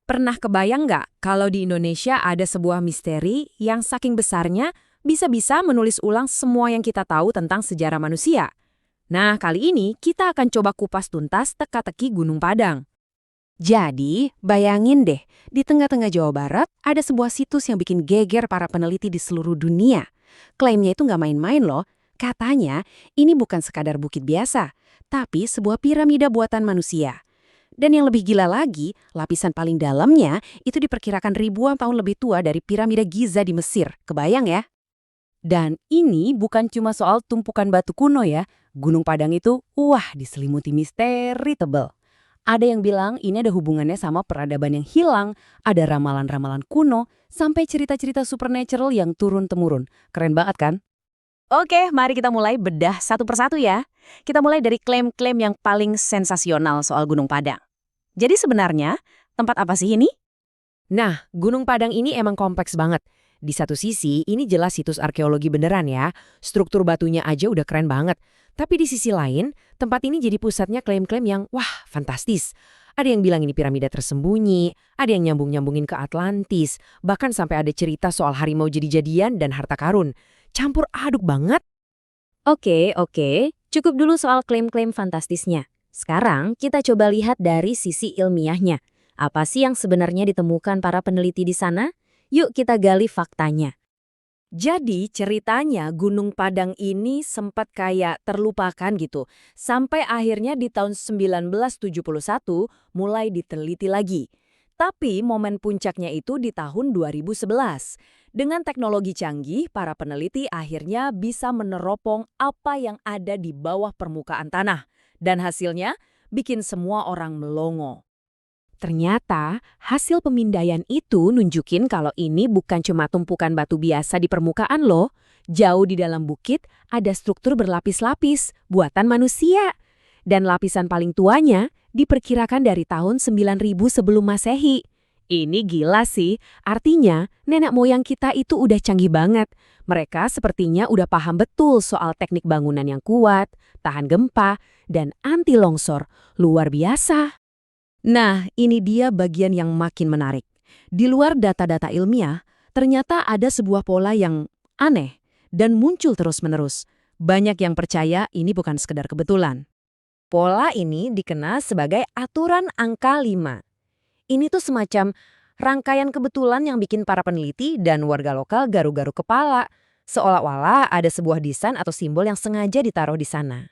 Pernah kebayang nggak kalau di Indonesia ada sebuah misteri yang saking besarnya bisa-bisa menulis ulang semua yang kita tahu tentang sejarah manusia? Nah, kali ini kita akan coba kupas tuntas teka-teki Gunung Padang. Jadi, bayangin deh, di tengah-tengah Jawa Barat ada sebuah situs yang bikin geger para peneliti di seluruh dunia. Klaimnya itu nggak main-main loh. Katanya, ini bukan sekadar bukit biasa, tapi sebuah piramida buatan manusia. Dan yang lebih gila lagi, lapisan paling dalamnya itu diperkirakan ribuan tahun lebih tua dari piramida Giza di Mesir. Kebayang ya? Dan ini bukan cuma soal tumpukan batu kuno ya. Gunung Padang itu, wah, diselimuti misteri tebel. Ada yang bilang ini ada hubungannya sama peradaban yang hilang, ada ramalan-ramalan kuno, sampai cerita-cerita supernatural yang turun-temurun. Keren banget kan? Oke, mari kita mulai bedah satu persatu ya. Kita mulai dari klaim-klaim yang paling sensasional soal Gunung Padang. Jadi sebenarnya, tempat apa sih ini? Nah, Gunung Padang ini emang kompleks banget. Di satu sisi, ini jelas situs arkeologi beneran ya. Struktur batunya aja udah keren banget. Tapi di sisi lain, tempat ini jadi pusatnya klaim-klaim yang, wah, fantastis. Ada yang bilang ini piramida tersembunyi, ada yang nyambung-nyambungin ke Atlantis, bahkan sampai ada cerita soal harimau jadi-jadian dan harta karun. Campur aduk banget. Oke. Cukup dulu soal klaim-klaim fantastisnya. Sekarang kita coba lihat dari sisi ilmiahnya. Apa sih yang sebenarnya ditemukan para peneliti di sana? Yuk kita gali faktanya. Jadi ceritanya Gunung Padang ini sempat kayak terlupakan gitu. Sampai akhirnya di tahun 1971 mulai diteliti lagi. Tapi momen puncaknya itu di tahun 2011. Dengan teknologi canggih, para peneliti akhirnya bisa meneropong apa yang ada di bawah permukaan tanah. Dan hasilnya bikin semua orang melongo. Ternyata, hasil pemindaian itu nunjukin kalau ini bukan cuma tumpukan batu biasa di permukaan loh. Jauh di dalam bukit, ada struktur berlapis-lapis, buatan manusia. Dan lapisan paling tuanya diperkirakan dari tahun 9000 sebelum Masehi. Ini gila sih, artinya nenek moyang kita itu udah canggih banget. Mereka sepertinya udah paham betul soal teknik bangunan yang kuat, tahan gempa, dan anti longsor. Luar biasa. Nah, ini dia bagian yang makin menarik. Di luar data-data ilmiah, ternyata ada sebuah pola yang aneh dan muncul terus-menerus. Banyak yang percaya ini bukan sekedar kebetulan. Pola ini dikenal sebagai aturan angka 5. Ini tuh semacam rangkaian kebetulan yang bikin para peneliti dan warga lokal garu-garu kepala. Seolah-olah ada sebuah desain atau simbol yang sengaja ditaruh di sana.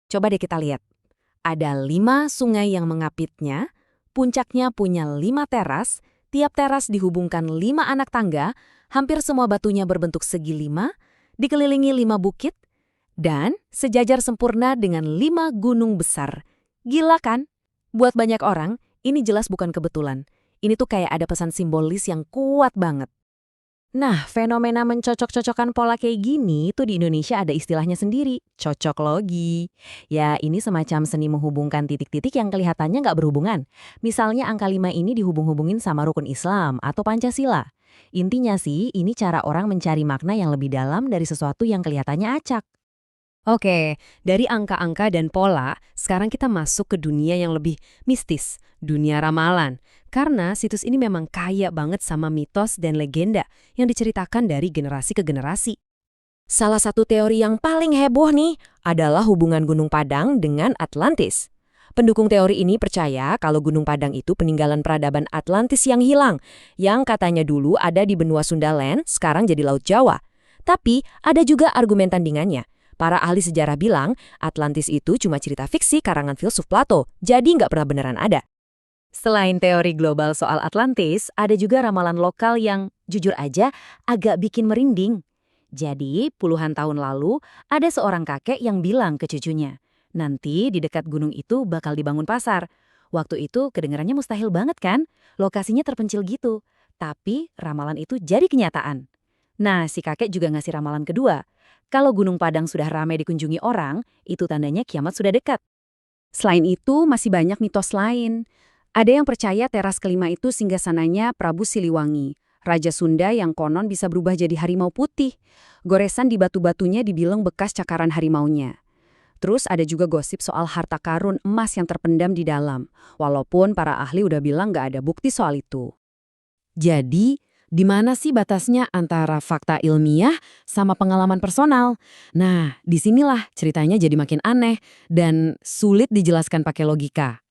Coba deh kita lihat. Ada 5 sungai yang mengapitnya, puncaknya punya 5 teras, tiap teras dihubungkan 5 anak tangga, hampir semua batunya berbentuk segi 5, dikelilingi 5 bukit, dan sejajar sempurna dengan 5 gunung besar. Gila kan? Buat banyak orang, ini jelas bukan kebetulan. Ini tuh kayak ada pesan simbolis yang kuat banget. Nah, fenomena mencocok-cocokkan pola kayak gini tuh di Indonesia ada istilahnya sendiri, cocoklogi. Ya, ini semacam seni menghubungkan titik-titik yang kelihatannya nggak berhubungan. Misalnya angka 5 ini dihubung-hubungin sama rukun Islam atau Pancasila. Intinya sih, ini cara orang mencari makna yang lebih dalam dari sesuatu yang kelihatannya acak. Oke, dari angka-angka dan pola, sekarang kita masuk ke dunia yang lebih mistis, dunia ramalan. Karena situs ini memang kaya banget sama mitos dan legenda yang diceritakan dari generasi ke generasi. Salah satu teori yang paling heboh nih adalah hubungan Gunung Padang dengan Atlantis. Pendukung teori ini percaya kalau Gunung Padang itu peninggalan peradaban Atlantis yang hilang, yang katanya dulu ada di benua Sundaland, sekarang jadi Laut Jawa. Tapi ada juga argumen tandingannya. Para ahli sejarah bilang Atlantis itu cuma cerita fiksi karangan filsuf Plato, jadi nggak pernah beneran ada. Selain teori global soal Atlantis, ada juga ramalan lokal yang, jujur aja, agak bikin merinding. Jadi, puluhan tahun lalu, ada seorang kakek yang bilang ke cucunya, nanti di dekat gunung itu bakal dibangun pasar. Waktu itu kedengarannya mustahil banget kan? Lokasinya terpencil gitu. Tapi ramalan itu jadi kenyataan. Nah, si kakek juga ngasih ramalan kedua. Kalau Gunung Padang sudah ramai dikunjungi orang, itu tandanya kiamat sudah dekat. Selain itu, masih banyak mitos lain. Ada yang percaya teras kelima itu singgasananya Prabu Siliwangi, Raja Sunda yang konon bisa berubah jadi harimau putih. Goresan di batu-batunya dibilang bekas cakaran harimaunya. Terus ada juga gosip soal harta karun emas yang terpendam di dalam, walaupun para ahli udah bilang nggak ada bukti soal itu. Jadi, di mana sih batasnya antara fakta ilmiah sama pengalaman personal? Nah, disinilah ceritanya jadi makin aneh dan sulit dijelaskan pakai logika.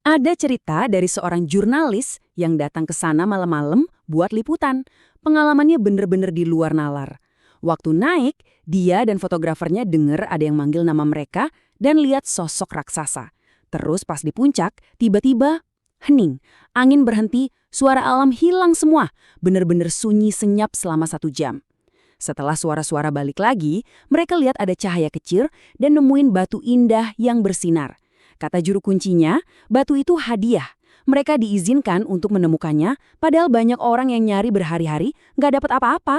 Ada cerita dari seorang jurnalis yang datang ke sana malam-malam buat liputan. Pengalamannya bener-bener di luar nalar. Waktu naik, dia dan fotografernya dengar ada yang manggil nama mereka dan lihat sosok raksasa. Terus pas di puncak, tiba-tiba hening. Angin berhenti, suara alam hilang semua. Bener-bener sunyi senyap selama 1 jam. Setelah suara-suara balik lagi, mereka lihat ada cahaya kecil dan nemuin batu indah yang bersinar. Kata juru kuncinya, batu itu hadiah. Mereka diizinkan untuk menemukannya, padahal banyak orang yang nyari berhari-hari nggak dapat apa-apa.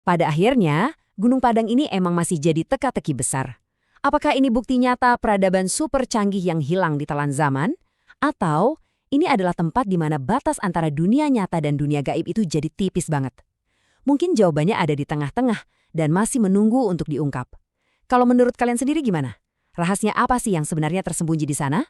Pada akhirnya, Gunung Padang ini emang masih jadi teka-teki besar. Apakah ini bukti nyata peradaban super canggih yang hilang di telan zaman? Atau ini adalah tempat di mana batas antara dunia nyata dan dunia gaib itu jadi tipis banget? Mungkin jawabannya ada di tengah-tengah dan masih menunggu untuk diungkap. Kalau menurut kalian sendiri gimana? Rahasia apa sih yang sebenarnya tersembunyi di sana?